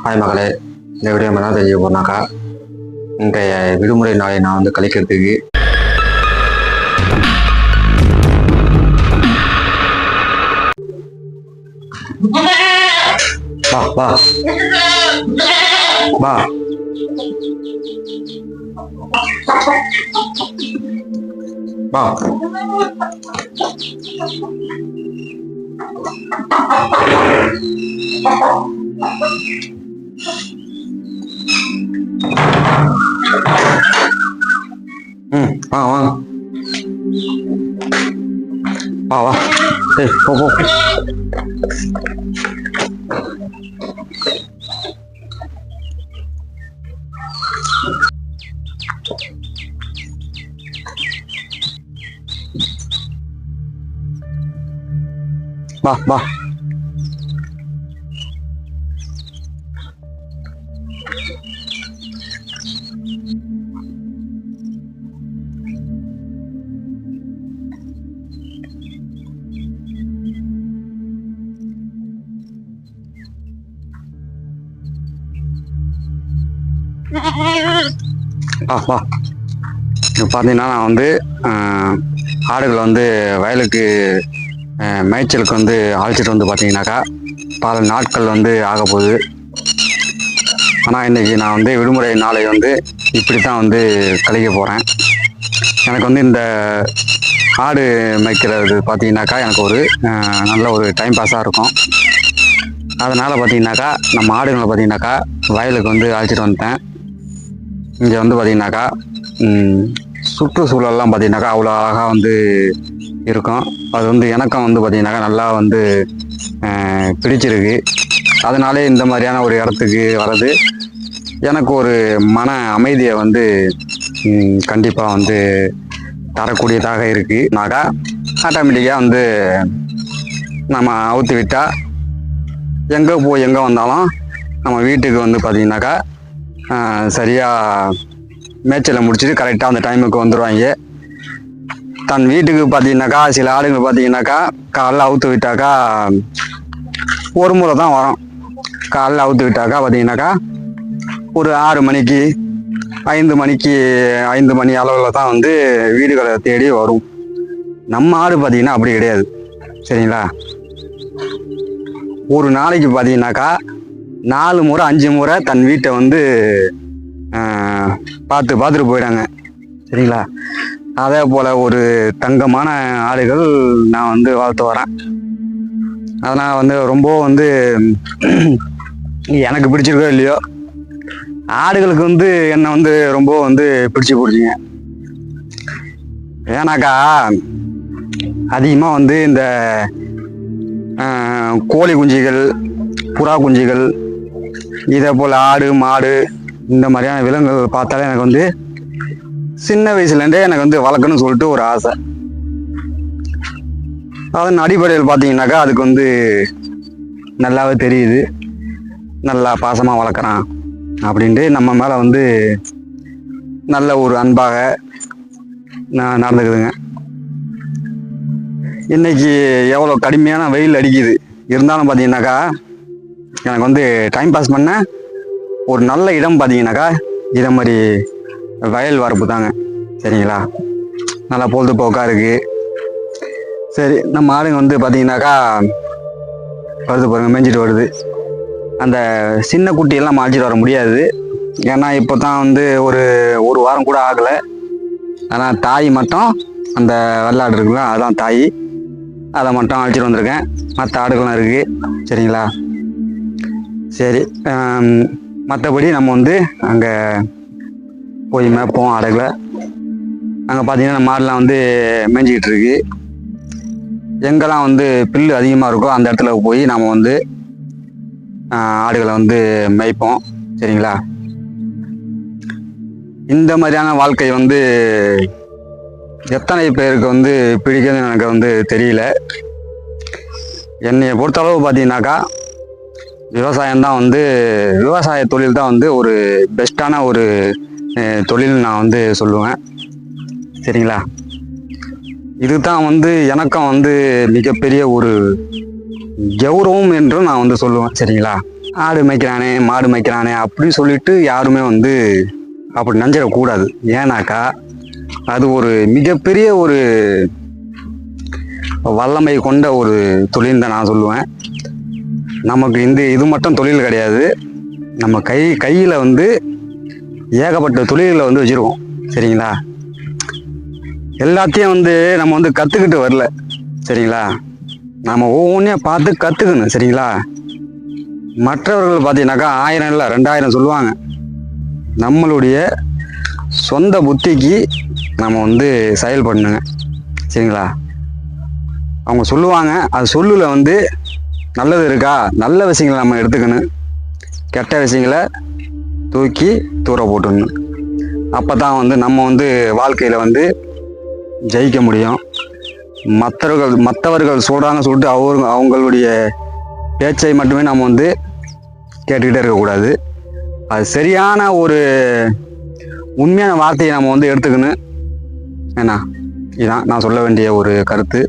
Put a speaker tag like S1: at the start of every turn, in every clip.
S1: Hi மகளே, இந்த video என்ன தெரிய போனாக்கா, இன்றைய விடுமுறை நாளை நான் வந்து கழிக்கிறதுக்கு வா வா வா வா வாங்க வா வா ஏய் போ போ வா வா வா இப்போ பார்த்தீங்கன்னா நான் வந்து ஆடுகளை வந்து வயலுக்கு மேய்ச்சலுக்கு வந்து அழைச்சிட்டு வந்து பார்த்தீங்கன்னாக்கா பல நாட்கள் வந்து ஆக போகுது. ஆனால் இன்றைக்கி நான் வந்து விடுமுறை நாளை வந்து இப்படி தான் வந்து கழிக்க போகிறேன். எனக்கு வந்து இந்த ஆடு மேய்க்கிறது பார்த்தீங்கன்னாக்கா எனக்கு ஒரு நல்ல ஒரு டைம் பாஸாக இருக்கும். அதனால் பார்த்தீங்கன்னாக்கா நம்ம ஆடுகளை பார்த்தீங்கன்னாக்கா வயலுக்கு வந்து அழைச்சிட்டு வந்துட்டேன். இங்கே வந்து பார்த்தீங்கன்னாக்கா சுற்றுச்சூழல்லாம் பார்த்தீங்கன்னாக்கா அவ்வளோ அழகாக வந்து இருக்கும். அது வந்து எனக்கும் வந்து பார்த்தீங்கன்னாக்கா நல்லா வந்து பிடிச்சிருக்கு. அதனாலே இந்த மாதிரியான ஒரு இடத்துக்கு வர்றது எனக்கு ஒரு மன அமைதியை வந்து கண்டிப்பாக வந்து தரக்கூடியதாக இருக்குனாக்கா ஆட்டோமேட்டிக்காக வந்து நம்ம அவுத்து விட்டால் எங்கே போய் எங்கே வந்தாலும் நம்ம வீட்டுக்கு வந்து பார்த்திங்கனாக்கா சரியாக மேய்ச்சலை முடிச்சுட்டு கரெக்டாக அந்த டைமுக்கு வந்துடுவாங்க. தன் வீட்டுக்கு பார்த்தீங்கன்னாக்கா சில ஆடுகள் பார்த்தீங்கன்னாக்கா காலைல அவுத்து விட்டாக்கா ஒரு முறை தான் வரும். காலைல அவுத்து விட்டாக்கா பார்த்தீங்கன்னாக்கா ஒரு 6 மணிக்கு 5 மணி அளவில் தான் வந்து வீடுகளை தேடி வரும். நம்ம ஆடு பார்த்தீங்கன்னா அப்படி கிடையாது, சரிங்களா? ஒரு நாளைக்கு பார்த்தீங்கன்னாக்கா 4 முறை 5 முறை தன் வீட்டை வந்து பார்த்துட்டு போயிடாங்க, சரிங்களா? அதே போல் ஒரு தங்கமான ஆடுகள் நான் வந்து வளர்த்து வரேன். அதனால் வந்து ரொம்ப வந்து எனக்கு பிடிச்சிருக்கோ இல்லையோ ஆடுகளுக்கு வந்து என்னை வந்து ரொம்ப வந்து பிடிச்சிங்க. ஏன்னாக்கா அதிகமாக வந்து இந்த கோழி குஞ்சுகள், புறா குஞ்சுகள், இதே போல் ஆடு மாடு இந்த மாதிரியான விலங்குகள் பார்த்தாலே எனக்கு வந்து சின்ன வயசுலேருந்தே எனக்கு வந்து வளர்க்கணும்னு சொல்லிட்டு ஒரு ஆசை. அதன் அடிப்படையில் பார்த்தீங்கன்னாக்கா அதுக்கு வந்து நல்லாவே தெரியுது, நல்லா பாசமாக வளர்க்குறான் அப்படின்ட்டு நம்ம மேலே வந்து நல்ல ஒரு அன்பாக நடந்துக்குதுங்க. இன்னைக்கு எவ்வளோ கடுமையான வெயில் அடிக்குது, இருந்தாலும் பார்த்தீங்கன்னாக்கா எனக்கு வந்து டைம் பாஸ் பண்ண ஒரு நல்ல இடம் பார்த்தீங்கன்னாக்கா இதை மாதிரி வயல் வரப்பு தாங்க, சரிங்களா? நல்லா பொழுதுபோக்காக இருக்குது. சரி, நம்ம ஆளுங்க வந்து பார்த்தீங்கன்னாக்கா வருது பாருங்க, மேய்ஞ்சிட்டு வருது. அந்த சின்ன குட்டியெல்லாம் மாய்ச்சிட்டு வர முடியாது, ஏன்னா இப்போ தான் வந்து ஒரு வாரம் கூட ஆகலை. ஆனால் தாய் மட்டும் அந்த வெள்ளாடு இருக்குல்ல, அதுதான் தாய், அதை மட்டும் அழைச்சிட்டு வந்திருக்கேன். மற்ற ஆடுகள்லாம் இருக்குது, சரிங்களா? சரி, மற்றபடி நம்ம வந்து அங்கே போய் மேய்ப்போம் ஆடுகளை. அங்கே பார்த்தீங்கன்னா மாடெலாம் வந்து மேய்ஞ்சிக்கிட்டு இருக்கு. எங்கெல்லாம் வந்து புல் அதிகமாக இருக்கோ அந்த இடத்துல போய் நம்ம வந்து ஆடுகளை வந்து மேய்ப்போம், சரிங்களா? இந்த மாதிரியான வாழ்க்கை வந்து எத்தனை பேருக்கு வந்து பிடிக்குதுன்னு எனக்கு வந்து தெரியல. என்னைய பொறுத்தளவு பார்த்தீங்கன்னாக்கா விவசாயம்தான் வந்து விவசாய தொழில் தான் வந்து ஒரு பெஸ்ட்டான ஒரு தொழில் நான் வந்து சொல்லுவேன், சரிங்களா? இதுதான் வந்து எனக்கும் வந்து மிகப்பெரிய ஒரு கௌரவம் என்றும் நான் வந்து சொல்லுவேன். சரிங்களா, ஆடு மேய்க்கிறானே மாடு மேய்க்கிறானே அப்படின்னு சொல்லிட்டு யாருமே வந்து அப்படி நினைச்சிடக்கூடாது. ஏன்னாக்கா அது ஒரு மிகப்பெரிய ஒரு வல்லமை கொண்ட ஒரு தொழில் தான் நான் சொல்லுவேன். நமக்கு இது மட்டும் தொழில் கிடையாது. நம்ம கையில் வந்து ஏகப்பட்ட தொழில்களை வந்து வச்சுருக்கோம். சரிங்களா, எல்லாத்தையும் வந்து நம்ம வந்து கற்றுக்கிட்டு வரல. சரிங்களா, நம்ம ஒவ்வொன்றையும் பார்த்து கற்றுக்கணும். சரிங்களா, மற்றவர்கள் பார்த்தீங்கன்னாக்கா 1000 இல்லை 2000 சொல்லுவாங்க. நம்மளுடைய சொந்த புத்திக்கு நம்ம வந்து செயல்படணுங்க. சரிங்களா, அவங்க சொல்லுவாங்க, அது சொல்லுல வந்து நல்லது இருக்கா, நல்ல விஷயங்களை நம்ம எடுத்துக்கணும், கெட்ட விஷயங்களை தூக்கி தூர போட்டுடணும். அப்போ தான் வந்து நம்ம வந்து வாழ்க்கையில் வந்து ஜெயிக்க முடியும். மற்றவர்கள் சொல்கிறாங்கன்னு சொல்லிட்டு அவங்களுடைய பேச்சை மட்டுமே நம்ம வந்து கேட்டுக்கிட்டே இருக்கக்கூடாது. அது சரியான ஒரு உண்மையான வார்த்தையை நம்ம வந்து எடுத்துக்கணும். ஏன்னா இதுதான் நான் சொல்ல வேண்டிய ஒரு கருத்து.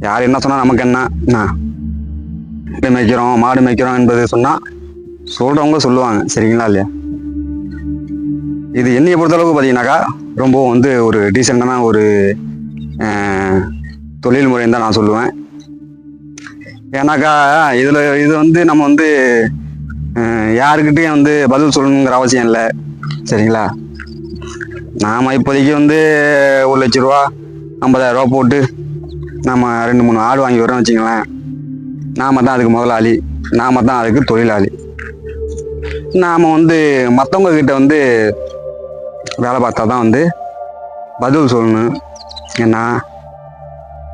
S1: யார் என்ன சொன்னால் நமக்கு என்ன மேய்க்கிறோம் மாடு மேய்க்கிறோம் என்பது சொன்னால் சொல்கிறவங்க சொல்லுவாங்க. சரிங்களா இல்லையா, இது என்னையை பொறுத்தளவுக்கு பார்த்தீங்கன்னாக்கா ரொம்ப வந்து ஒரு டீசெண்டான ஒரு தொழில் முறைன்னு தான் நான் சொல்லுவேன். ஏன்னாக்கா இது வந்து நம்ம வந்து யாருக்கிட்டையும் வந்து பதில் சொல்லணுங்கிற அவசியம் இல்லை. சரிங்களா, நாம் இப்போதைக்கு வந்து 1 லட்ச ரூபா 50,000 ரூபா போட்டு நம்ம 2-3 ஆடு வாங்கி வரோம் வச்சுங்களேன். நாம் தான் அதுக்கு முதலாளி, நாம் தான் அதுக்கு தொழிலாளி. நாம் வந்து மற்றவங்க கிட்ட வந்து வேலை பார்த்தா தான் வந்து பதில் சொல்லணும். ஏன்னா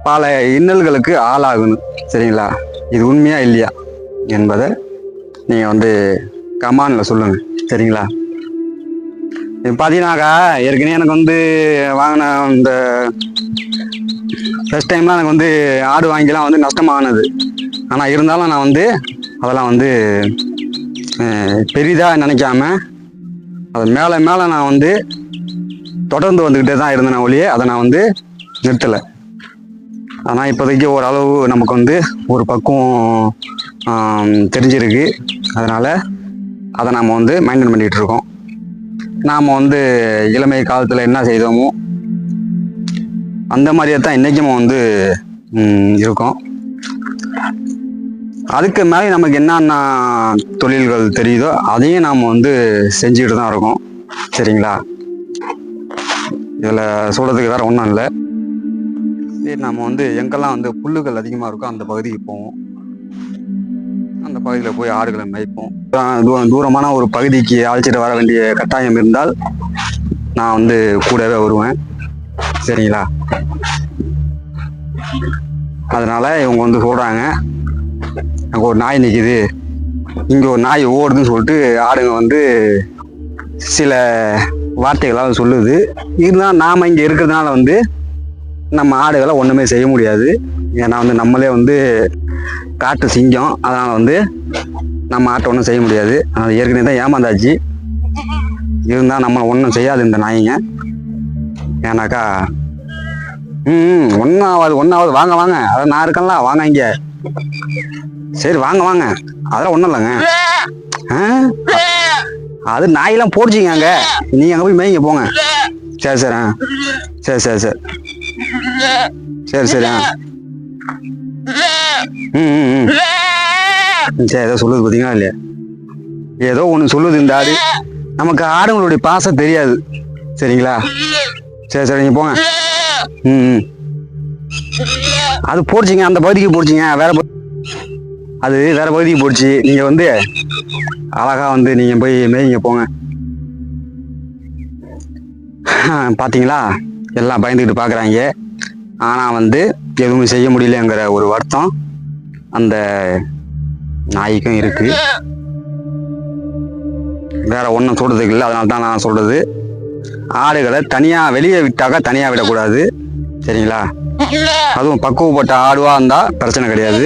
S1: பல இன்னல்களுக்கு ஆளாகணும். சரிங்களா, இது உண்மையா இல்லையா என்பதை நீங்கள் வந்து கமெண்டில் சொல்லுங்கள். சரிங்களா, இப்போ பார்த்தீங்கன்னாக்கா ஏற்கனவே எனக்கு வந்து வாங்கின இந்த ஃபஸ்ட் டைம்லாம் எனக்கு வந்து ஆடு வாங்கிலாம் வந்து நஷ்டமானது. ஆனால் இருந்தாலும் நான் வந்து அதெல்லாம் வந்து பெரிதாக நினைக்காம அது மேலே நான் வந்து தொடர்ந்து வந்துக்கிட்டே தான் இருந்தேன் ஒழிய அதை நான் வந்து நிறுத்தலை. ஆனால் இப்போதைக்கு ஓரளவு நமக்கு வந்து ஒரு பக்குவம் தெரிஞ்சிருக்கு. அதனால் அதை நாம் வந்து மெயின்டைன் பண்ணிகிட்டு இருக்கோம். நாம் வந்து இளமை காலத்தில் என்ன செய்தோமோ அந்த மாதிரியே தான் இன்றைக்கும் வந்து இருக்கோம். அதுக்கு மேலே நமக்கு என்னென்ன தொழில்கள் தெரியுதோ அதையும் நாம் வந்து செஞ்சுக்கிட்டு தான் இருக்கோம். சரிங்களா, இதில் சொல்கிறதுக்கு வேறு ஒன்றும் இல்லை. சரி, நம்ம வந்து எங்கெல்லாம் வந்து புல்லுகள் அதிகமாக இருக்கோ அந்த பகுதிக்கு போவோம். அந்த பகுதியில் போய் ஆடுகளை மேய்ப்போம். தூரமான ஒரு பகுதிக்கு அழைச்சிட்டு வர வேண்டிய கட்டாயம் இருந்தால் நான் வந்து கூடவே வருவேன். சரிங்களா, அதனால் இவங்க வந்து சொல்கிறாங்க, அங்கே ஒரு நாய் நிற்கிது, இங்கே ஒரு நாய் ஓடுதுன்னு சொல்லிட்டு ஆடுங்க வந்து சில வார்த்தைகளால் சொல்லுது. இருந்தாலும் நாம் இங்கே இருக்கிறதுனால வந்து நம்ம ஆடுகளை ஒன்றுமே செய்ய முடியாது. ஏன்னா வந்து நம்மளே வந்து காட்டு சிங்கம், அதனால் வந்து நம்ம ஆட்டை ஒன்றும் செய்ய முடியாது. அது ஏற்கனவே தான் ஏமாந்தாச்சு. இருந்தால் நம்ம ஒன்றும் செய்யாது இந்த நாய்ங்க. ஏன்னாக்கா ஒன்றாவது வாங்க அதான் நான் இருக்கேன்ல, வாங்க இங்கே. சரி வாங்க அதெல்லாம் ஒன்றும் இல்லைங்க. அது நாயெல்லாம் போடுச்சிங்க அங்கே, நீங்கள் அங்கே போய் மேய்ங்க போங்க. சரி சரி சரி ஏதோ சொல்லுது பார்த்தீங்களா இல்லையா, ஏதோ ஒன்று சொல்லுது இந்த ஆடு. நமக்கு ஆடுங்களுடைய பாசம் தெரியாது. சரிங்களா, சரி நீங்கள் போங்க. அது போடுச்சிங்க, அந்த பகுதிக்கு போடுச்சிங்க, அது வேற பகுதிக்கு போடுச்சு. நீங்கள் வந்து அழகா வந்து நீங்கள் போய் மேய்ங்க போங்க. பார்த்தீங்களா, எல்லாம் பயந்துக்கிட்டு பார்க்குறாங்க. ஆனால் வந்து எதுவும் செய்ய முடியலங்கிற ஒரு வருத்தம் அந்த நாய்க்கும் இருக்குது. வேற ஒன்றும் சொல்கிறதுக்கு இல்லை. அதனால தான் நான் சொல்கிறது, ஆடுகளை தனியாக வெளியே விட்டாக்கா தனியாக விடக்கூடாது. சரிங்களா, அதுவும் பக்குவப்பட்ட ஆடுவாக இருந்தால் பிரச்சனை கிடையாது.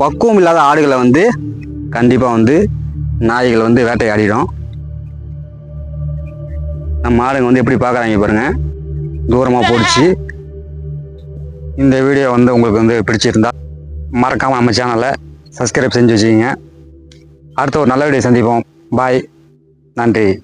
S1: பக்குவம் இல்லாத ஆடுகளை வந்து கண்டிப்பாக வந்து நாய்கள் வந்து வேட்டையாடிடும். நம்ம ஆடுங்க வந்து எப்படி பார்க்குறாங்க பாருங்கள், தூரமாக போடுச்சு. இந்த வீடியோ வந்து உங்களுக்கு வந்து பிடிச்சிருந்தா மறக்காமல் நம்ம சேனலை சப்ஸ்கிரைப் செஞ்சு வச்சுக்கிங்க. அடுத்த ஒரு நல்ல வீடியோ சந்திப்போம். பாய். நன்றி.